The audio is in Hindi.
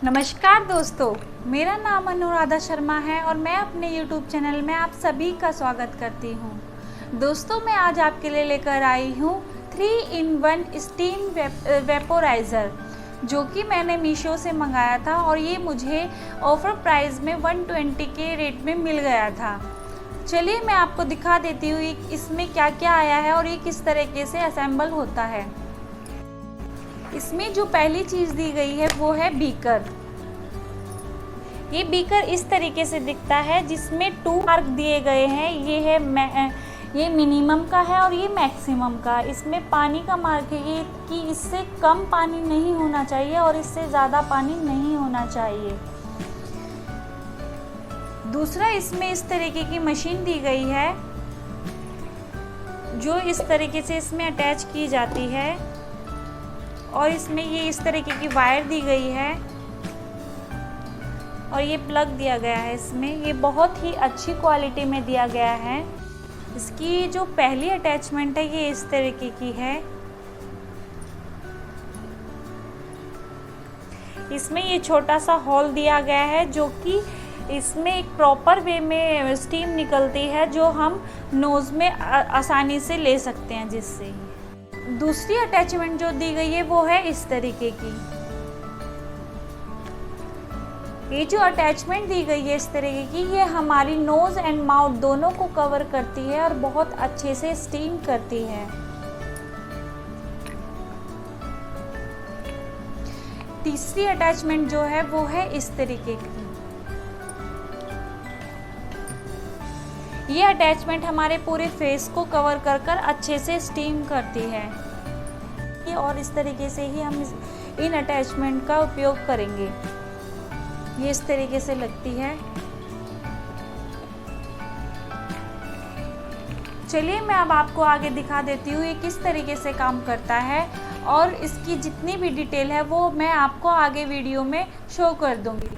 नमस्कार दोस्तों, मेरा नाम अनुराधा शर्मा है और मैं अपने YouTube चैनल में आप सभी का स्वागत करती हूँ। दोस्तों, मैं आज आपके लिए लेकर आई हूँ 3-in-1 स्टीम वेपोराइज़र, जो कि मैंने मीशो से मंगाया था और ये मुझे ऑफ़र प्राइस में 120 के रेट में मिल गया था। चलिए मैं आपको दिखा देती हूँ इसमें क्या क्या आया है और ये किस तरीके से असेंबल होता है। इसमें जो पहली चीज़ दी गई है वो है बीकर। ये बीकर इस तरीके से दिखता है, जिसमें 2 मार्क दिए गए हैं। ये मिनिमम का है और ये मैक्सिमम का। इसमें पानी का मार्क है ये कि इससे कम पानी नहीं होना चाहिए और इससे ज़्यादा पानी नहीं होना चाहिए। दूसरा, इसमें इस तरीके की मशीन दी गई है जो इस तरीके से इसमें अटैच की जाती है और इसमें ये इस तरीके की वायर दी गई है और ये प्लग दिया गया है इसमें। ये बहुत ही अच्छी क्वालिटी में दिया गया है। इसकी जो पहली अटैचमेंट है ये इस तरीके की है। इसमें ये छोटा सा होल दिया गया है जो कि इसमें एक प्रॉपर वे में स्टीम निकलती है, जो हम नोज़ में आसानी से ले सकते हैं जिससे। दूसरी अटैचमेंट जो दी गई है वो है इस तरीके की। ये जो अटैचमेंट दी गई है इस तरीके की, ये हमारी नोज़ एंड माउथ दोनों को कवर करती है और बहुत अच्छे से स्टीम करती है। तीसरी अटैचमेंट जो है वो है इस तरीके की। ये अटैचमेंट हमारे पूरे फेस को कवर कर अच्छे से स्टीम करती है। और इस तरीके से ही हम इन अटैचमेंट का उपयोग करेंगे। ये इस तरीके से लगती है। चलिए मैं अब आपको आगे दिखा देती हूँ ये किस तरीके से काम करता है और इसकी जितनी भी डिटेल है वो मैं आपको आगे वीडियो में शो कर दूँगी।